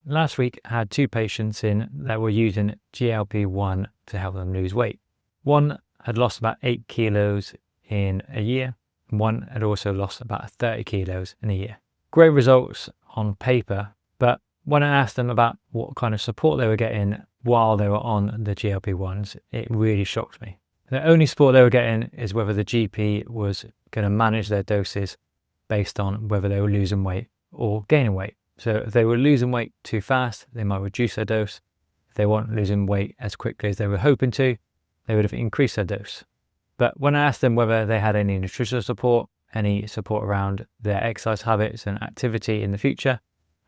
last week I had 2 patients in that were using GLP-1 to help them lose weight. One had lost about 8 kilos in a year. One had also lost about 30 kilos in a year. Great results on paper, but when I asked them about what kind of support they were getting while they were on the GLP-1s, it really shocked me. The only support they were getting is whether the GP was going to manage their doses based on whether they were losing weight or gaining weight. So if they were losing weight too fast, they might reduce their dose. If they weren't losing weight as quickly as they were hoping to, they would have increased their dose. But when I asked them whether they had any nutritional support, any support around their exercise habits and activity in the future,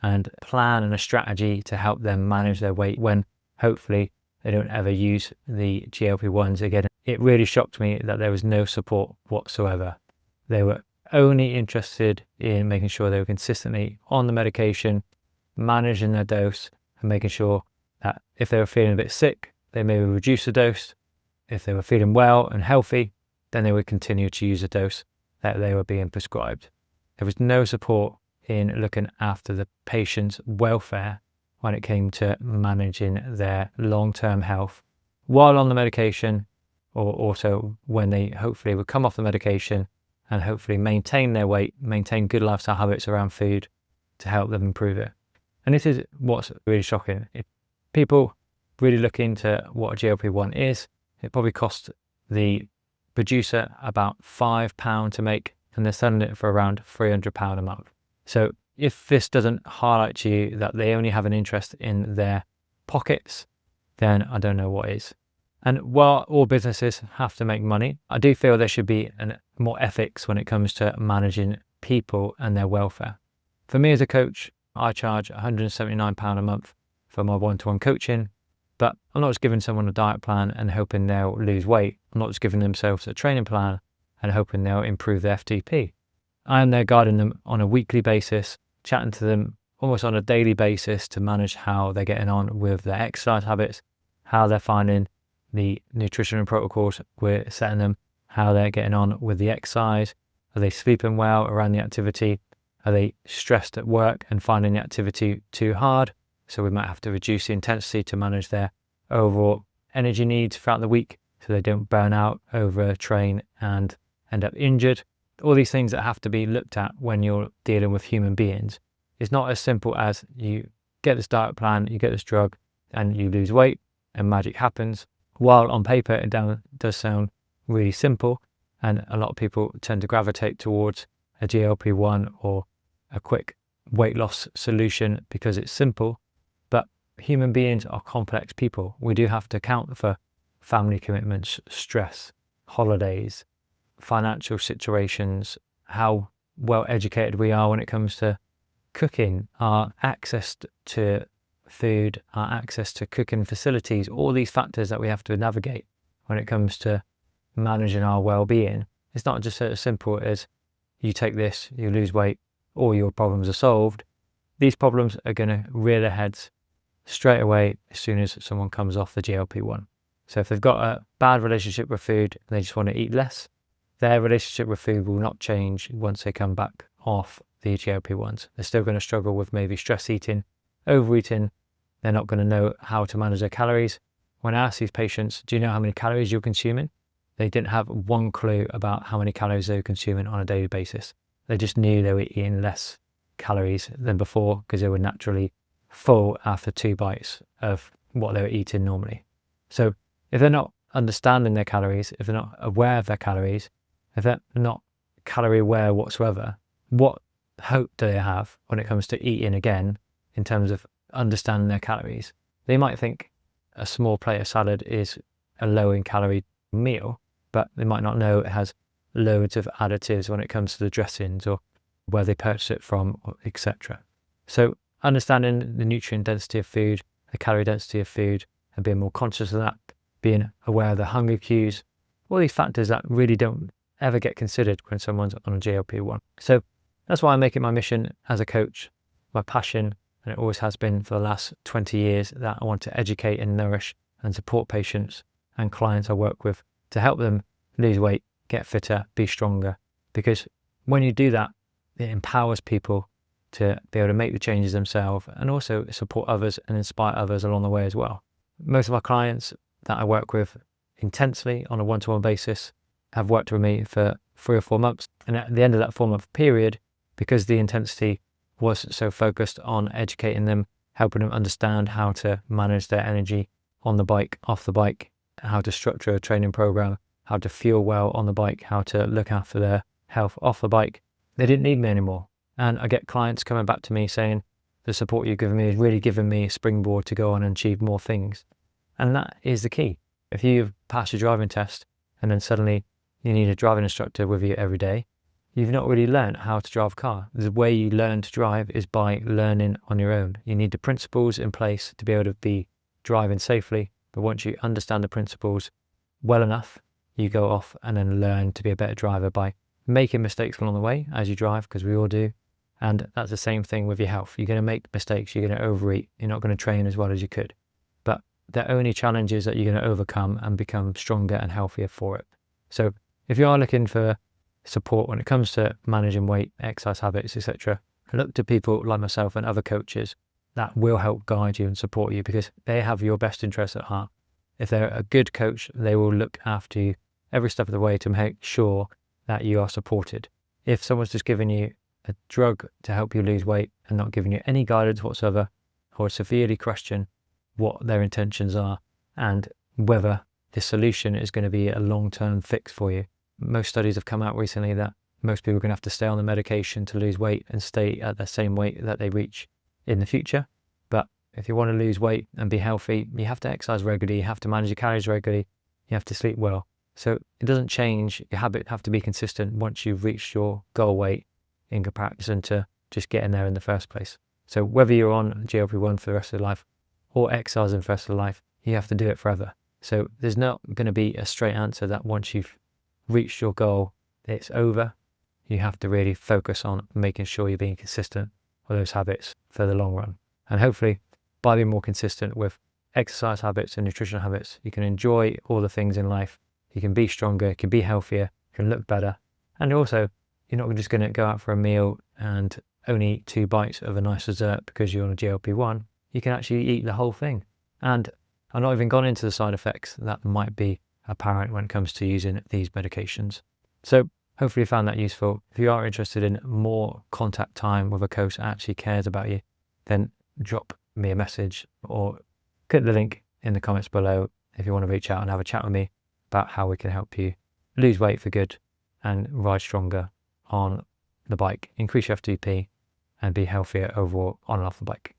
and a plan and a strategy to help them manage their weight when hopefully they don't ever use the GLP-1s again, it really shocked me that there was no support whatsoever. They were only interested in making sure they were consistently on the medication, managing their dose, and making sure that if they were feeling a bit sick, they maybe reduce the dose. If they were feeling well and healthy, then they would continue to use the dose that they were being prescribed. There was no support in looking after the patient's welfare when it came to managing their long-term health while on the medication, or also when they hopefully would come off the medication and hopefully maintain their weight, maintain good lifestyle habits around food to help them improve it. And this is what's really shocking. If people really look into what a GLP-1 is, it probably costs the producer about £5 to make, and they're selling it for around £300 a month. So if this doesn't highlight to you that they only have an interest in their pockets, then I don't know what is. And while all businesses have to make money, I do feel there should be more ethics when it comes to managing people and their welfare. For me as a coach, I charge £179 a month for my one-to-one coaching, but I'm not just giving someone a diet plan and hoping they'll lose weight. I'm not just giving themselves a training plan and hoping they'll improve their FTP. I am there guiding them on a weekly basis, chatting to them almost on a daily basis to manage how they're getting on with their exercise habits, how they're finding the nutrition protocols we're setting them, how they're getting on with the exercise. Are they sleeping well around the activity? Are they stressed at work and finding the activity too hard? So we might have to reduce the intensity to manage their overall energy needs throughout the week so they don't burn out, overtrain and end up injured. All these things that have to be looked at when you're dealing with human beings. It's not as simple as you get this diet plan, you get this drug and you lose weight and magic happens. While on paper it does sound really simple, and a lot of people tend to gravitate towards a GLP-1 or a quick weight loss solution because it's simple, but human beings are complex people. We do have to account for family commitments, stress, holidays, financial situations, how well educated we are when it comes to cooking, our access to food, our access to cooking facilities, all these factors that we have to navigate when it comes to managing our well-being. It's not just as simple as you take this, you lose weight, all your problems are solved. These problems are going to rear their heads straight away as soon as someone comes off the GLP-1. So if they've got a bad relationship with food and they just want to eat less, their relationship with food will not change once they come back off the GLP-1s. They're still going to struggle with maybe stress eating, overeating. They're not going to know how to manage their calories. When I asked these patients, do you know how many calories you're consuming? They didn't have one clue about how many calories they were consuming on a daily basis. They just knew they were eating less calories than before because they were naturally full after 2 bites of what they were eating normally. So if they're not understanding their calories, if they're not aware of their calories, if they're not calorie aware whatsoever, what hope do they have when it comes to eating again in terms of understanding their calories? They might think a small plate of salad is a low in calorie meal, but they might not know it has loads of additives when it comes to the dressings or where they purchase it from, etc. So understanding the nutrient density of food, the calorie density of food, and being more conscious of that, being aware of the hunger cues, all these factors that really don't ever get considered when someone's on a GLP-1. So that's why I make it my mission as a coach, my passion, and it always has been for the last 20 years, that I want to educate and nourish and support patients and clients I work with to help them lose weight, get fitter, be stronger. Because when you do that, it empowers people to be able to make the changes themselves and also support others and inspire others along the way as well. Most of our clients that I work with intensely on a one-to-one basis have worked with me for 3 or 4 months. And at the end of that 4-month period, because the intensity was so focused on educating them, helping them understand how to manage their energy on the bike, off the bike, how to structure a training program, how to fuel well on the bike, how to look after their health off the bike, they didn't need me anymore. And I get clients coming back to me saying, the support you've given me is really giving me a springboard to go on and achieve more things. And that is the key. If you've passed your driving test and then suddenly you need a driving instructor with you every day, you've not really learned how to drive a car. The way you learn to drive is by learning on your own. You need the principles in place to be able to be driving safely. But once you understand the principles well enough, you go off and then learn to be a better driver by making mistakes along the way as you drive, because we all do. And that's the same thing with your health. You're going to make mistakes, you're going to overeat, you're not going to train as well as you could. But they're only challenges that you're going to overcome and become stronger and healthier for it. So if you are looking for support when it comes to managing weight, exercise habits, etc., look to people like myself and other coaches that will help guide you and support you, because they have your best interests at heart. If they're a good coach, they will look after you every step of the way to make sure that you are supported. If someone's just giving you a drug to help you lose weight and not giving you any guidance whatsoever, or severely question what their intentions are and whether this solution is going to be a long-term fix for you. Most studies have come out recently that most people are going to have to stay on the medication to lose weight and stay at the same weight that they reach in the future. But if you want to lose weight and be healthy, you have to exercise regularly, you have to manage your calories regularly, you have to sleep well. So it doesn't change. Your habit have to be consistent once you've reached your goal weight in comparison to just getting there in the first place. So whether you're on GLP-1 for the rest of your life or exercising for the rest of life, you have to do it forever. So there's not going to be a straight answer that once you've reached your goal, it's over. You have to really focus on making sure you're being consistent with those habits for the long run. And hopefully by being more consistent with exercise habits and nutritional habits, you can enjoy all the things in life. You can be stronger, you can be healthier, you can look better. And also, you're not just going to go out for a meal and only eat 2 bites of a nice dessert because you're on a GLP-1. You can actually eat the whole thing. And I've not even gone into the side effects that might be apparent when it comes to using these medications. So hopefully you found that useful. If you are interested in more contact time with a coach that actually cares about you, then drop me a message or click the link in the comments below if you want to reach out and have a chat with me about how we can help you lose weight for good and ride stronger on the bike, increase your FTP and be healthier overall on and off the bike.